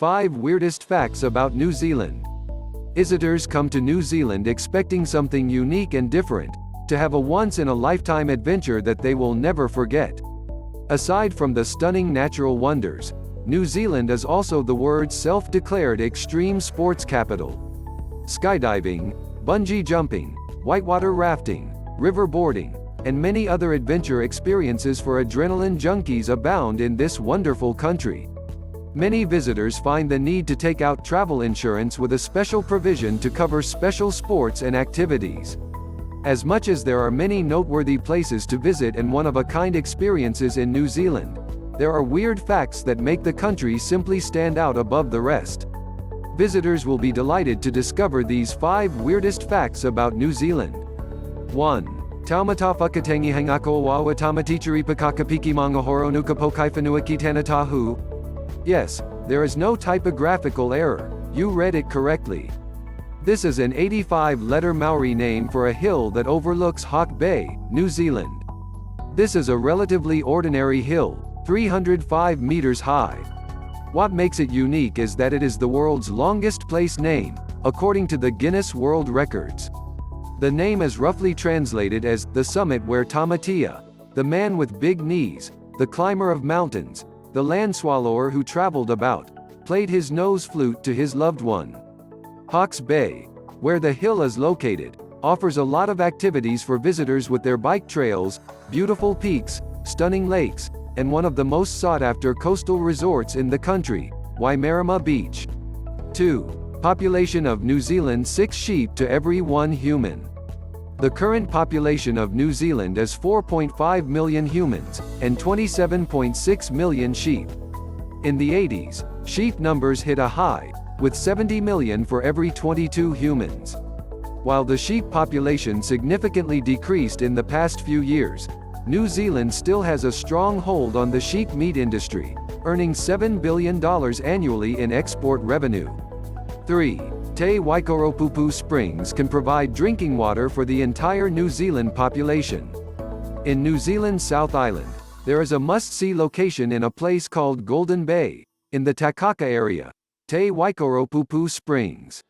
5 Weirdest Facts About New Zealand. Visitors come to New Zealand expecting something unique and different, to have a once-in-a-lifetime adventure that they will never forget. Aside from the stunning natural wonders, New Zealand is also the world's self-declared extreme sports capital. Skydiving, bungee jumping, whitewater rafting, river boarding, and many other adventure experiences for adrenaline junkies abound in this wonderful country. Many visitors find the need to take out travel insurance with a special provision to cover special sports and activities. As much as there are many noteworthy places to visit and one-of-a-kind experiences in New Zealand, there are weird facts that make the country simply stand out above the rest. Visitors will be delighted to discover these 5 weirdest facts about New Zealand. 1. Taumata whakatangi hangako wa tamatitiri pakakapiki mangahoro nuka pokaifanua kitanatahu. Yes, there is no typographical error, you read it correctly. This is an 85-letter Maori name for a hill that overlooks Hawke Bay, New Zealand. This is a relatively ordinary hill, 305 meters high. What makes it unique is that it is the world's longest place name, according to the Guinness World Records. The name is roughly translated as, the summit where Tamatea, the man with big knees, the climber of mountains, the land swallower who traveled about, played his nose flute to his loved one. Hawke's Bay, where the hill is located, offers a lot of activities for visitors with their bike trails, beautiful peaks, stunning lakes, and one of the most sought-after coastal resorts in the country, Waimarama Beach. 2. Population of New Zealand: 6 sheep to every 1 human. The current population of New Zealand is 4.5 million humans, and 27.6 million sheep. In the 80s, sheep numbers hit a high, with 70 million for every 22 humans. While the sheep population significantly decreased in the past few years, New Zealand still has a strong hold on the sheep meat industry, earning $7 billion annually in export revenue. 3. Te Waikaropupu Springs can provide drinking water for the entire New Zealand population. In New Zealand's South Island, there is a must-see location in a place called Golden Bay, in the Takaka area, Te Waikaropupu Springs.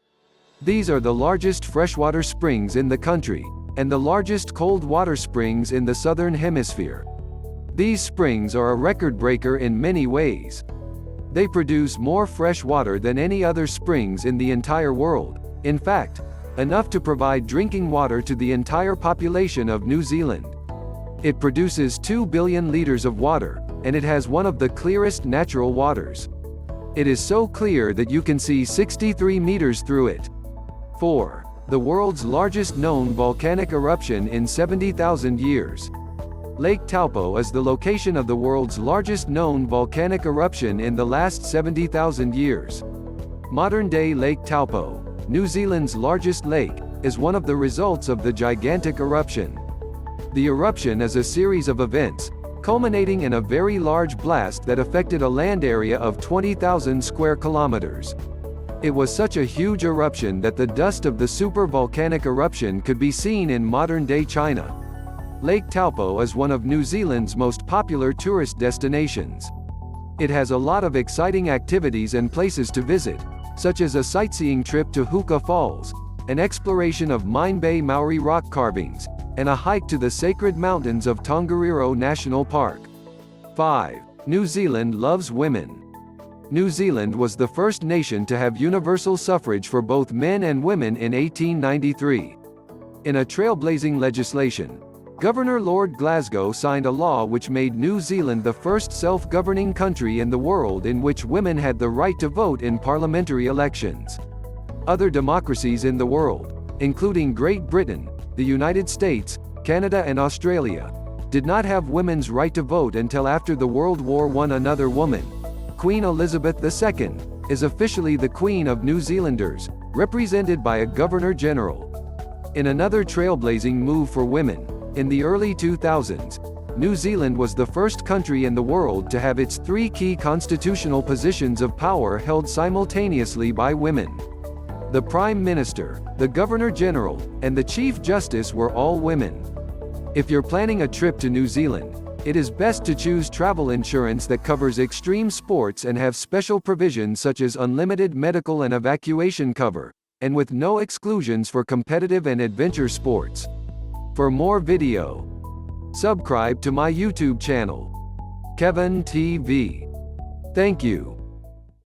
These are the largest freshwater springs in the country, and the largest cold water springs in the Southern Hemisphere. These springs are a record breaker in many ways. They produce more fresh water than any other springs in the entire world, in fact, enough to provide drinking water to the entire population of New Zealand. It produces 2 billion liters of water, and it has one of the clearest natural waters. It is so clear that you can see 63 meters through it. 4. The world's largest known volcanic eruption in 70,000 years. Lake Taupo is the location of the world's largest known volcanic eruption in the last 70,000 years. Modern-day Lake Taupo, New Zealand's largest lake, is one of the results of the gigantic eruption. The eruption is a series of events, culminating in a very large blast that affected a land area of 20,000 square kilometers. It was such a huge eruption that the dust of the supervolcanic eruption could be seen in modern-day China. Lake Taupo is one of New Zealand's most popular tourist destinations. It has a lot of exciting activities and places to visit, such as a sightseeing trip to Huka Falls, an exploration of Mine Bay Maori rock carvings, and a hike to the sacred mountains of Tongariro National Park. 5. New Zealand loves women. New Zealand was the first nation to have universal suffrage for both men and women in 1893. In a trailblazing legislation, Governor Lord Glasgow signed a law which made New Zealand the first self-governing country in the world in which women had the right to vote in parliamentary elections. Other democracies in the world, including Great Britain, the United States, Canada and Australia, did not have women's right to vote until after the World War I. Another woman, Queen Elizabeth II, is officially the Queen of New Zealanders, represented by a Governor-General. In another trailblazing move for women, in the early 2000s, New Zealand was the first country in the world to have its 3 key constitutional positions of power held simultaneously by women. The Prime Minister, the Governor-General, and the Chief Justice were all women. If you're planning a trip to New Zealand, It is best to choose travel insurance that covers extreme sports and have special provisions such as unlimited medical and evacuation cover, and with no exclusions for competitive and adventure sports. For more video, subscribe to my YouTube channel, Kevin TV. Thank you.